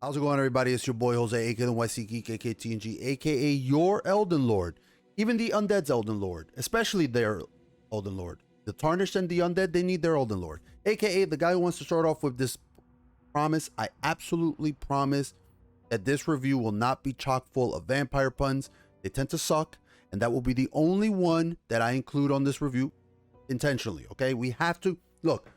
How's it going, everybody? It's your boy Jose, aka TheNYCGeek, aka TNG, aka your Elden Lord. Even the Undead's Elden Lord, especially their Elden Lord. The Tarnished and the Undead, they need their Elden Lord. Aka the guy who wants to start off with this promise. I absolutely promise that this review will not be chock full of vampire puns. They tend to suck, and that will be the only one that I include on this review intentionally, okay? We have to, look,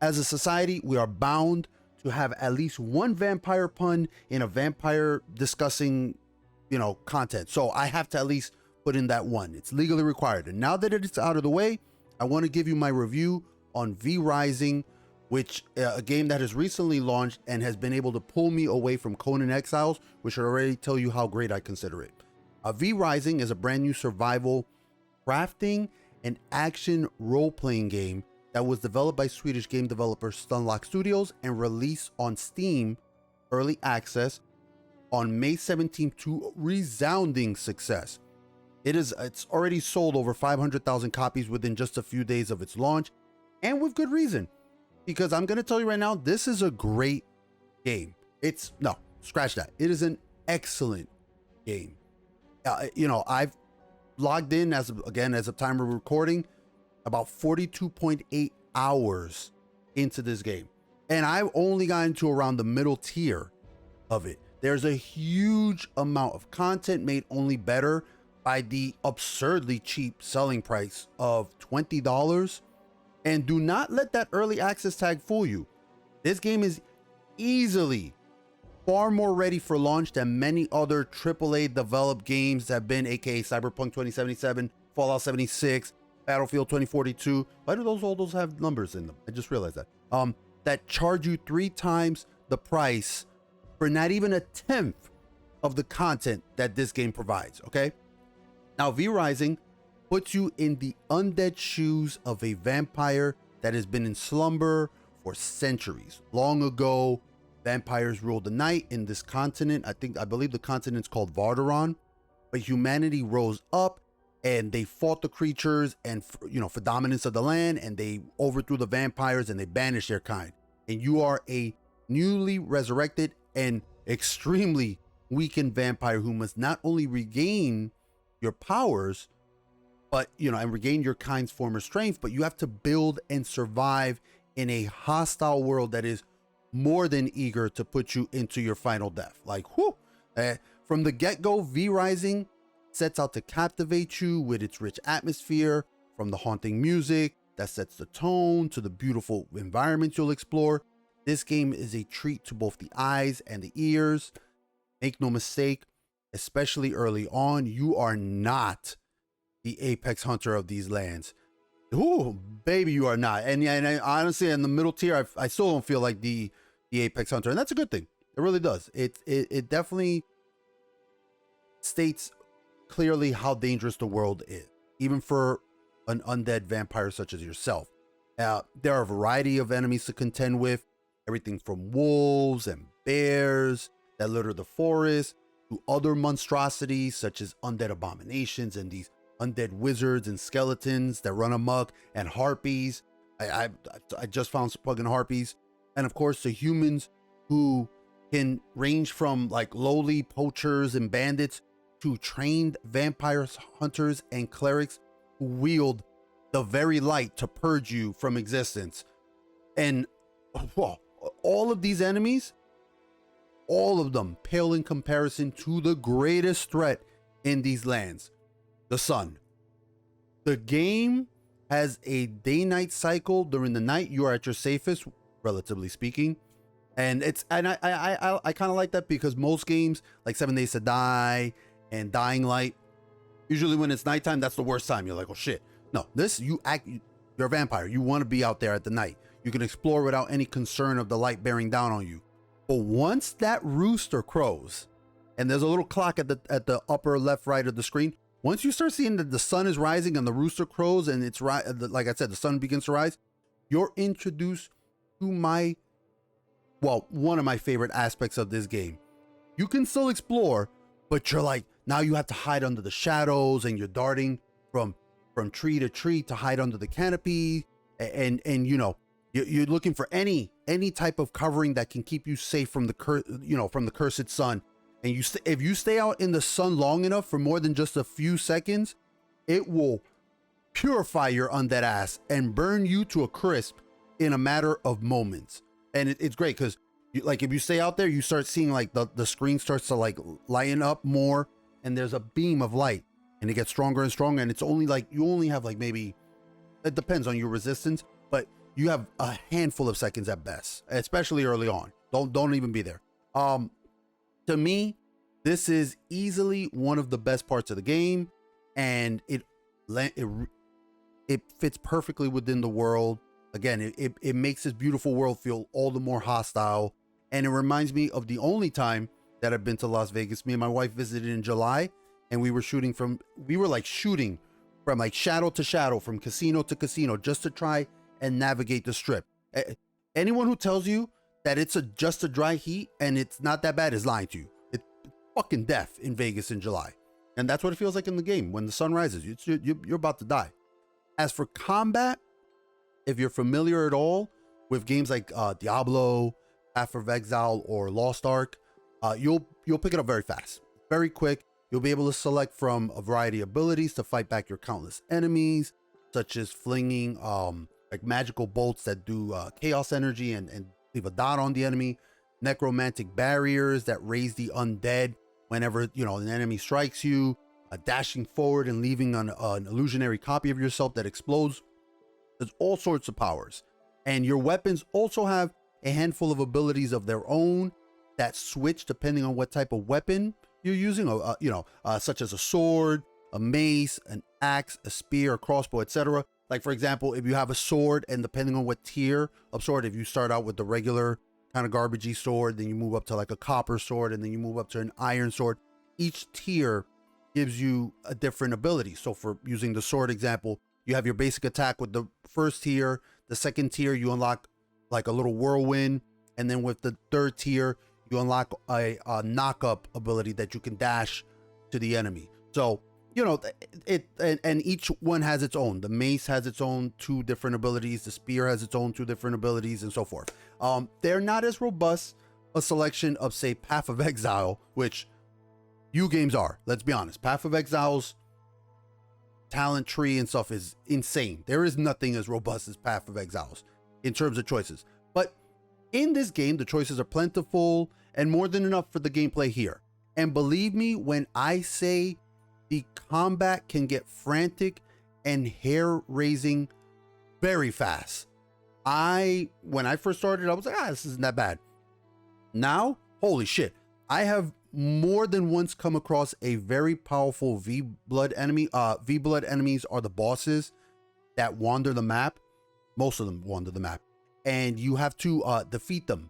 as a society, we are bound to have at least one vampire pun in a vampire discussing, content. So I have to at least put in that one. It's legally required. And now that it's out of the way, I want to give you my review on VRising, which a game that has recently launched and has been able to pull me away from Conan Exiles, which should already tell you how great I consider it. VRising is a brand new survival, crafting, and action role-playing game that was developed by Swedish game developer Stunlock Studios and released on Steam Early Access on May 17th to resounding success. It's already sold over 500,000 copies within just a few days of its launch, and with good reason, because I'm going to tell you right now, this is a great game. No, scratch that. It is an excellent game. I've logged in as of time of recording, about 42.8 hours into this game, and I've only gotten to around the middle tier of it. There's a huge amount of content made only better by the absurdly cheap selling price of $20. And do not let that early access tag fool you. This game is easily far more ready for launch than many other AAA developed games have been, aka Cyberpunk 2077, Fallout 76, Battlefield 2042. Why do all those have numbers in them? I just realized that. That charge you 3 times the price for not even a tenth of the content that this game provides, okay? Now, VRising puts you in the undead shoes of a vampire that has been in slumber for centuries. Long ago, vampires ruled the night in this continent. I believe the continent's called Vardaron, but humanity rose up and they fought the creatures and, for dominance of the land, and they overthrew the vampires and they banished their kind. And you are a newly resurrected and extremely weakened vampire who must not only regain your powers, but, and regain your kind's former strength, but you have to build and survive in a hostile world that is more than eager to put you into your final death. Like, whoo! From the get-go, VRising sets out to captivate you with its rich atmosphere, from the haunting music that sets the tone to the beautiful environments you'll explore. This game is a treat to both the eyes and the ears. Make no mistake, especially early on, you are not the apex hunter of these lands. Ooh, baby, you are not. And honestly, in the middle tier, I still don't feel like the apex hunter, and that's a good thing. It really does. It definitely states clearly how dangerous the world is, even for an undead vampire such as yourself. There are a variety of enemies to contend with, everything from wolves and bears that litter the forest to other monstrosities such as undead abominations and these undead wizards and skeletons that run amok, and harpies. I just found some fucking harpies. And of course, the humans who can range from like lowly poachers and bandits to trained vampire hunters and clerics who wield the very light to purge you from existence. And all of these enemies, all of them pale in comparison to the greatest threat in these lands, the sun. The game has a day-night cycle. During the night, you are at your safest, relatively speaking. And I kind of like that, because most games like 7 Days to Die and Dying Light, usually when it's nighttime, that's the worst time. You're like, oh shit. No, you're a vampire. You want to be out there at the night. You can explore without any concern of the light bearing down on you. But once that rooster crows, and there's a little clock at the upper left, right of the screen, once you start seeing that the sun is rising and the rooster crows and it's right, like I said, the sun begins to rise, you're introduced to one of my favorite aspects of this game. You can still explore, but you're like, now you have to hide under the shadows, and you're darting from tree to tree to hide under the canopy, and You're looking for any type of covering that can keep you safe from the from the cursed sun. And if you stay out in the sun long enough for more than just a few seconds, it will purify your undead ass and burn you to a crisp in a matter of moments. And it's great because like if you stay out there, you start seeing like the screen starts to like lighten up more, and there's a beam of light, and it gets stronger and stronger. And it's only like you only have like maybe, it depends on your resistance, but you have a handful of seconds at best, especially early on. Don't even be there. To me, this is easily one of the best parts of the game, and it fits perfectly within the world. Again, it makes this beautiful world feel all the more hostile, and it reminds me of the only time that I've been to Las Vegas. Me and my wife visited in July, and we were shooting from like shadow to shadow, from casino to casino, just to try and navigate the strip. Anyone who tells you that it's just a dry heat and it's not that bad is lying to you. It's fucking death in Vegas in July, and that's what it feels like in the game. When the sun rises, you're about to die. As for combat, if you're familiar at all with games like Diablo, Path of Exile, or Lost Ark, you'll pick it up very fast, very quick. You'll be able to select from a variety of abilities to fight back your countless enemies, such as flinging like magical bolts that do chaos energy and leave a dot on the enemy, necromantic barriers that raise the undead whenever an enemy strikes you, dashing forward and leaving an illusionary copy of yourself that explodes. There's all sorts of powers, and your weapons also have a handful of abilities of their own that switch depending on what type of weapon you're using, such as a sword, a mace, an axe, a spear, a crossbow, etc. Like, for example, if you have a sword, and depending on what tier of sword, if you start out with the regular kind of garbagey sword, then you move up to like a copper sword, and then you move up to an iron sword, each tier gives you a different ability. So for using the sword example, you have your basic attack with the first tier. The second tier, you unlock like a little whirlwind, and then with the third tier, you unlock a knock-up ability that you can dash to the enemy. So and each one has its own. The mace has its own 2 different abilities. The spear has its own 2 different abilities, and so forth. They're not as robust a selection of, say, Path of Exile, which you games are. Let's be honest. Path of Exile's talent tree and stuff is insane. There is nothing as robust as Path of Exile's in terms of choices. But in this game, the choices are plentiful and more than enough for the gameplay here. And believe me when I say the combat can get frantic and hair-raising very fast. When I first started, I was like, this isn't that bad. Now, holy shit, I have more than once come across a very powerful V-Blood enemy. V-Blood enemies are the bosses that wander the map. Most of them wander the map. And you have to defeat them.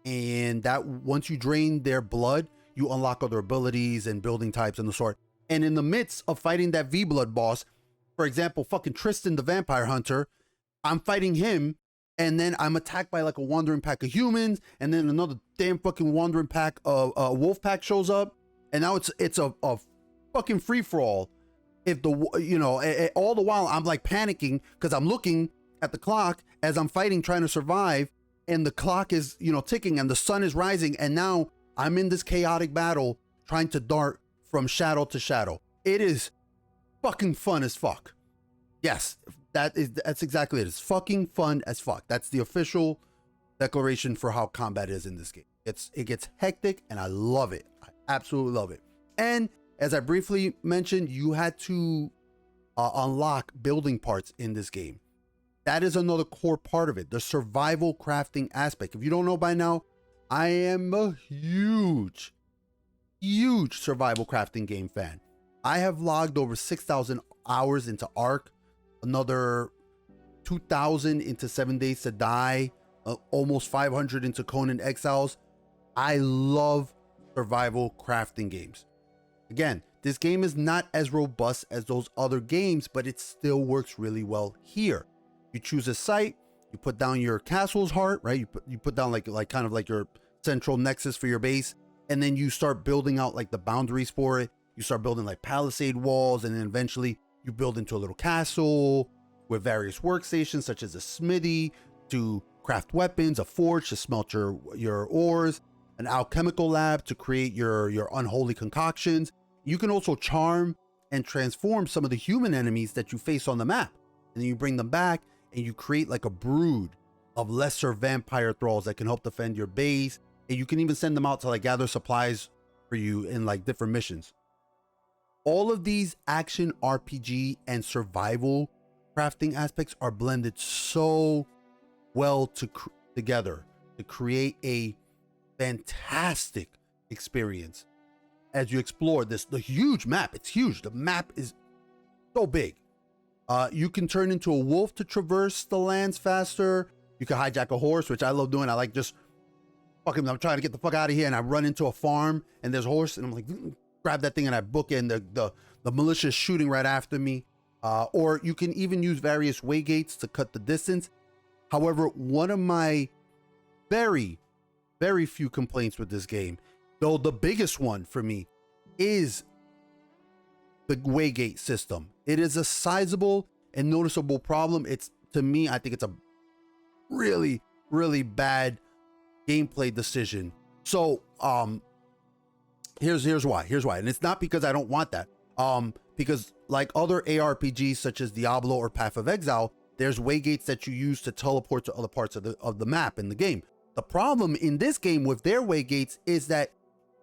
And that once you drain their blood, you unlock other abilities and building types and the sort. And in the midst of fighting that V-Blood boss, for example, fucking Tristan the Vampire Hunter, I'm fighting him, and then I'm attacked by like a wandering pack of humans, and then another damn fucking wandering pack of wolf pack shows up, and now it's a fucking free for all. If all the while I'm like panicking because I'm looking at the clock as I'm fighting, trying to survive, and the clock is ticking, and the sun is rising, and now I'm in this chaotic battle trying to dart from shadow to shadow. It is fucking fun as fuck. Yes, that's exactly it. It's fucking fun as fuck. That's the official declaration for how combat is in this game. It gets hectic, and I love it. I absolutely love it. And as I briefly mentioned, you had to unlock building parts in this game. That is another core part of it, the survival crafting aspect. If you don't know by now, I am a huge survival crafting game fan. I have logged over 6,000 hours into Ark, another 2,000 into 7 Days to Die, almost 500 into Conan Exiles. I love survival crafting games. Again, this game is not as robust as those other games, but it still works really well here. You choose a site, you put down your castle's heart, right? You put down like kind of like your central nexus for your base, and then you start building out like the boundaries for it. You start building like palisade walls, and then eventually you build into a little castle with various workstations such as a smithy to craft weapons, a forge to smelt your ores, an alchemical lab to create your unholy concoctions. You can also charm and transform some of the human enemies that you face on the map. And then you bring them back and you create like a brood of lesser vampire thralls that can help defend your base. And you can even send them out to like gather supplies for you in like different missions. All of these action RPG and survival crafting aspects are blended so well together to create a fantastic experience as you explore the huge map. It's huge. The map is so big. You can turn into a wolf to traverse the lands faster. You can hijack a horse, which I love doing. I like just fucking, I'm trying to get the fuck out of here, and I run into a farm and there's a horse and I'm like, grab that thing and I book in. The militia is shooting right after me. Or you can even use various waygates to cut the distance. However, one of my very, very few complaints with this game, though the biggest one for me, is the waygate system. It is a sizable and noticeable problem. It's, to me, I think it's a really, really bad gameplay decision. So, here's why. And it's not because I don't want that. Because like other ARPGs such as Diablo or Path of Exile, there's waygates that you use to teleport to other parts of the map in the game. The problem in this game with their waygates is that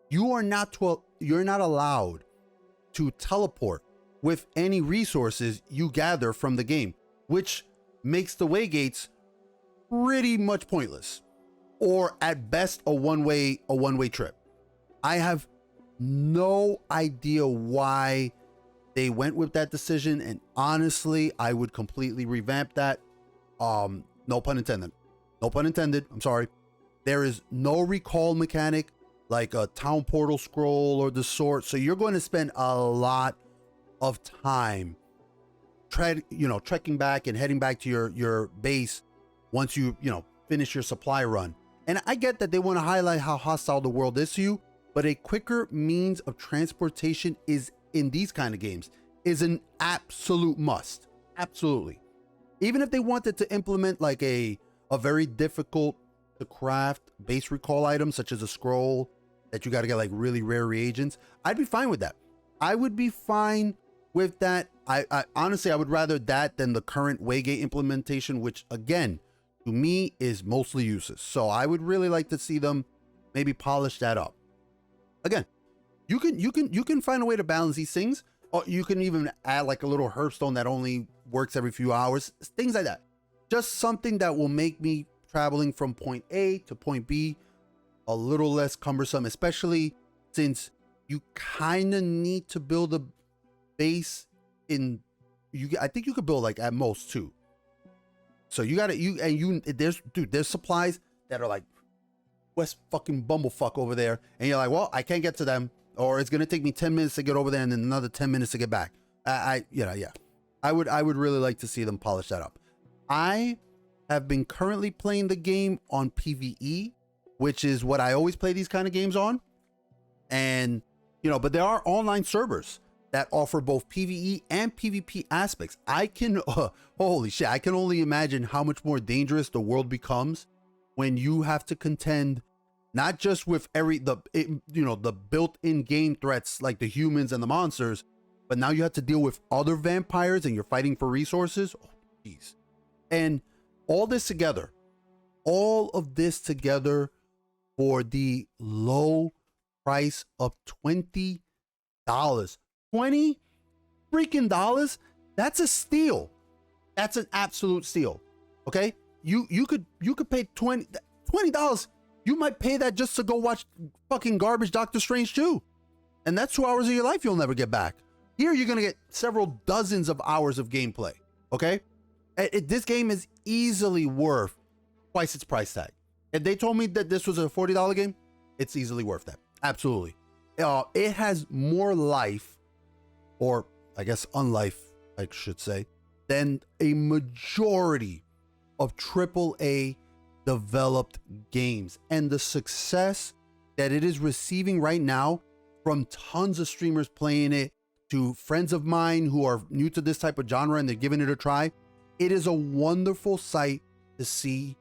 you're not allowed to teleport with any resources you gather from the game, which makes the waygates pretty much pointless, or at best a one-way trip. I have no idea why they went with that decision, and honestly, I would completely revamp that. No pun intended. I'm sorry. There is no recall mechanic like a town portal scroll or the sort, so you're going to spend a lot of time trekking back and heading back to your base once you finish your supply run. And I get that they want to highlight how hostile the world is to you, but a quicker means of transportation is, in these kind of games, is an absolute must. Absolutely. Even if they wanted to implement like a very difficult to craft base recall item, such as a scroll that you got to get like really rare reagents, I'd be fine with that. I would be fine with that. I honestly, I would rather that than the current waygate implementation, which again, to me is mostly useless. So I would really like to see them maybe polish that up. Again, you can find a way to balance these things. Or you can even add like a little herbstone that only works every few hours, things like that. Just something that will make me traveling from point A to point B a little less cumbersome, especially since you kind of need to build a base in, I think you could build like at most 2. So there's supplies that are like West fucking bumblefuck over there, and you're like, well, I can't get to them, or it's gonna take me 10 minutes to get over there and then another 10 minutes to get back. I would really like to see them polish that up. I have been currently playing the game on PvE, which is what I always play these kind of games on. And but there are online servers that offer both PvE and PvP aspects. I can holy shit, I can only imagine how much more dangerous the world becomes when you have to contend not just with the built-in game threats like the humans and the monsters, but now you have to deal with other vampires and you're fighting for resources. Oh, jeez. And all of this together for the low price of $20. $20 freaking dollars. That's a steal. That's an absolute steal. Okay? You could pay $20. You might pay that just to go watch fucking garbage Doctor Strange 2. And that's 2 hours of your life you'll never get back. Here you're gonna get several dozens of hours of gameplay. Okay? This game is easily worth twice its price tag. If they told me that this was a $40 game, it's easily worth that. Absolutely. It has more life, or I guess unlife, I should say, than a majority of AAA developed games. And the success that it is receiving right now from tons of streamers playing it, to friends of mine who are new to this type of genre and they're giving it a try, it is a wonderful sight to see.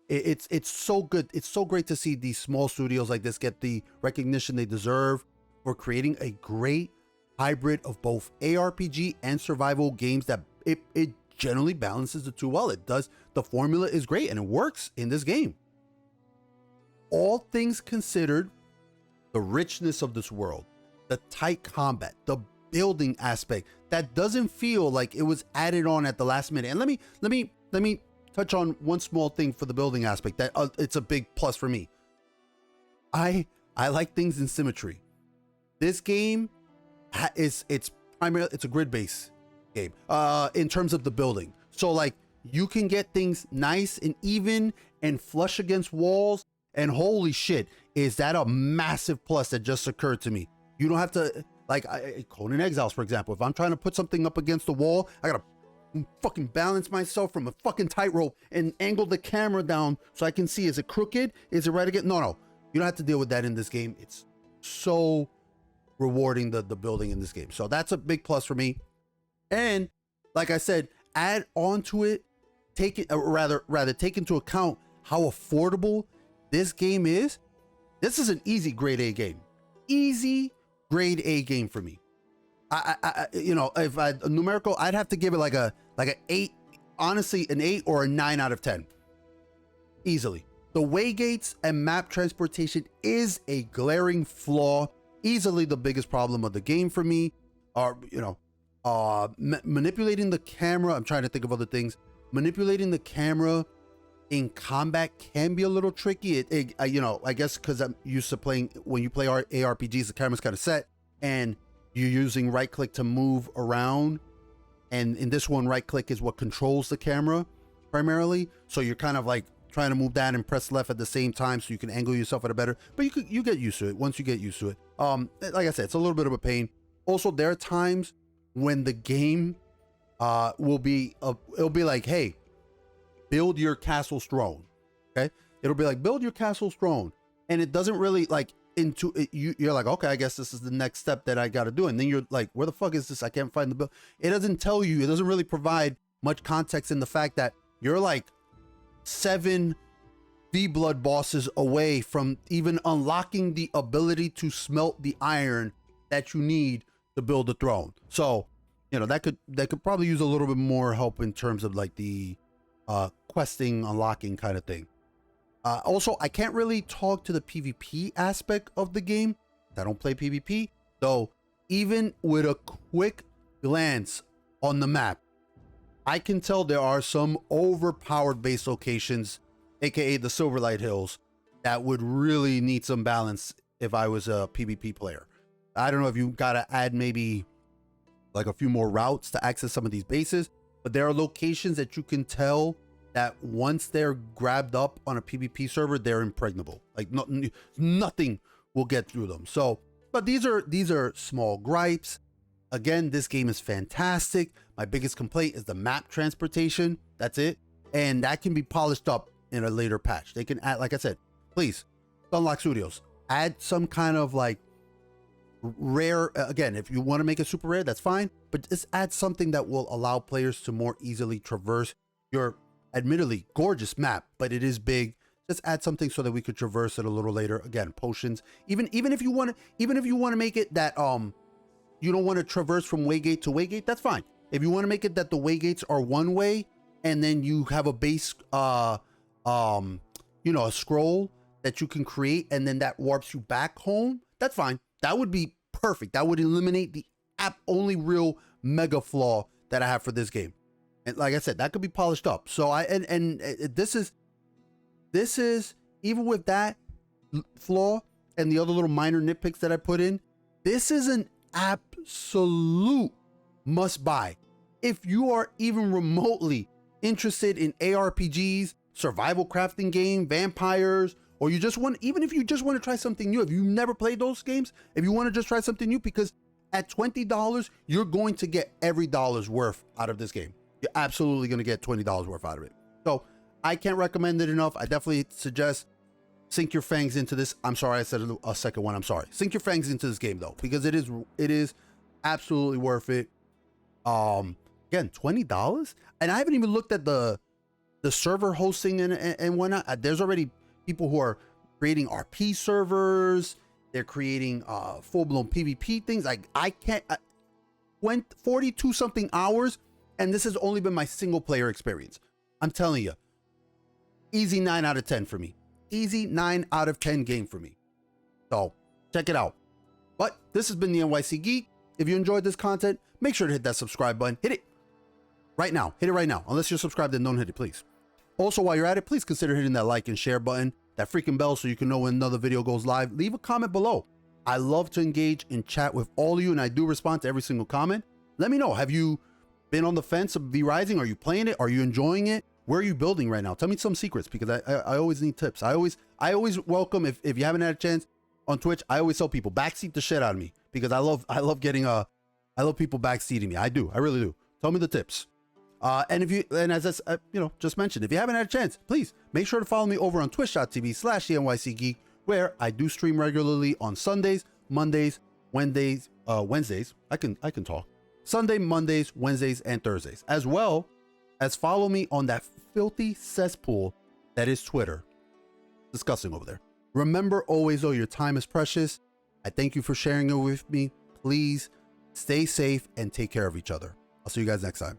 It's so good. It's so great to see these small studios like this get the recognition they deserve for creating a great hybrid of both ARPG and survival games that it generally balances the two well. It does. The formula is great and it works in this game. All things considered, the richness of this world, the tight combat, the building aspect that doesn't feel like it was added on at the last minute. And let me touch on one small thing for the building aspect that it's a big plus for me. I like things in symmetry. This game it's a grid-based game in terms of the building. So like you can get things nice and even and flush against walls, and holy shit, is that a massive plus that just occurred to me. You don't have to, like Conan Exiles, for example, if I'm trying to put something up against the wall, I gotta fucking balance myself from a fucking tightrope and angle the camera down so I can see, is it crooked? Is it right again? No, you don't have to deal with that in this game. It's so rewarding, the building in this game. So that's a big plus for me. And like I said, add on to it, take it, rather take into account how affordable this game is. This is an easy grade A game. Easy grade A game for me. I you know, if I numerical, I'd have to give it like an 8, honestly, an 8 or a 9 out of 10. Easily. The waygates and map transportation is a glaring flaw. Easily the biggest problem of the game for me. Or, you know, manipulating the camera. I'm trying to think of other things. Manipulating the camera in combat can be a little tricky. You know, I guess because I'm used to playing, when you play ARPGs, the camera's kind of set and you're using right click to move around. And in this one, right click is what controls the camera primarily. So you're kind of like trying to move that and press left at the same time so you can angle yourself at a better, but you get used to it once you get used to it. Like I said, it's a little bit of a pain. Also, there are times when the game will be it'll be like, hey, build your castle's throne. Okay, it'll be like, build your castle's throne, and it doesn't really like into it. You're like, okay, I guess this is the next step that I got to do, and then you're like, where the fuck is this? I can't find the build. It doesn't tell you. It doesn't really provide much context in the fact that you're like 7 V-Blood bosses away from even unlocking the ability to smelt the iron that you need to build the throne. So, you know, that could probably use a little bit more help in terms of like the questing, unlocking kind of thing. Also, I can't really talk to the PvP aspect of the game. I don't play PvP, though. Even with a quick glance on the map, I can tell there are some overpowered base locations, aka the Silverlight Hills, that would really need some balance if I was a PvP player. I don't know if you gotta add maybe like a few more routes to access some of these bases, but there are locations that you can tell that once they're grabbed up on a PvP server, they're impregnable. Like nothing will get through them. So, but these are small gripes. Again, this game is fantastic. My biggest complaint is the map transportation. That's it. And that can be polished up in a later patch. They can add, like I said, please, Unlock Studios, add some kind of like rare, again, if you want to make it super rare, that's fine, but just add something that will allow players to more easily traverse your admittedly gorgeous map, but it is big. Just add something so that we could traverse it a little later. Again, potions. Even if you want to make it that you don't want to traverse from waygate to waygate, that's fine. If you want to make it that the waygates are one way and then you have a base you know, a scroll that you can create and then that warps you back home, that's fine. That would be perfect. That would eliminate the only real mega flaw that I have for this game. And like I said, that could be polished up. So this is even with that flaw and the other little minor nitpicks that I put in, this is an absolute must buy. If you are even remotely interested in ARPGs, survival crafting game, vampires, or you just want, even if you just want to try something new, if you've never played those games, if you want to just try something new, because at $20, you're going to get every dollar's worth out of this game. You're absolutely going to get $20 worth out of it. So I can't recommend it enough. I definitely suggest sink your fangs into this. I'm sorry, I said a second one. I'm sorry. Sink your fangs into this game though, because it is absolutely worth it. Again, $20, and I haven't even looked at the the server hosting and whatnot. There's already people who are creating RP servers. They're creating full-blown PvP things. Like I went 42 something hours, and this has only been my single player experience. I'm telling you, easy 9 out of 10 for me. Easy 9 out of 10 game for me. So check it out. But this has been the NYC Geek. If you enjoyed this content, make sure to hit that subscribe button. Hit it right now. Hit it right now. Unless you're subscribed, then don't hit it, please. Also, while you're at it, please consider hitting that like and share button, that freaking bell so you can know when another video goes live. Leave a comment below. I love to engage and chat with all of you, and I do respond to every single comment. Let me know. Have you been on the fence of VRising? Are you playing it? Are you enjoying it? Where are you building right now? Tell me some secrets, because I always need tips. I always welcome, if you haven't had a chance on Twitch, I always tell people backseat the shit out of me, because I love getting I love people backseating me. I really do. Tell me the tips. And as I just mentioned, if you haven't had a chance, please make sure to follow me over on twitch.tv/TheNYCGeek, where I do stream regularly on Sundays, Mondays, Wednesdays. I can talk. Sunday, Mondays, Wednesdays, and Thursdays, as well as follow me on that filthy cesspool that is Twitter. Disgusting over there. Remember always, though, your time is precious. I thank you for sharing it with me. Please stay safe and take care of each other. I'll see you guys next time.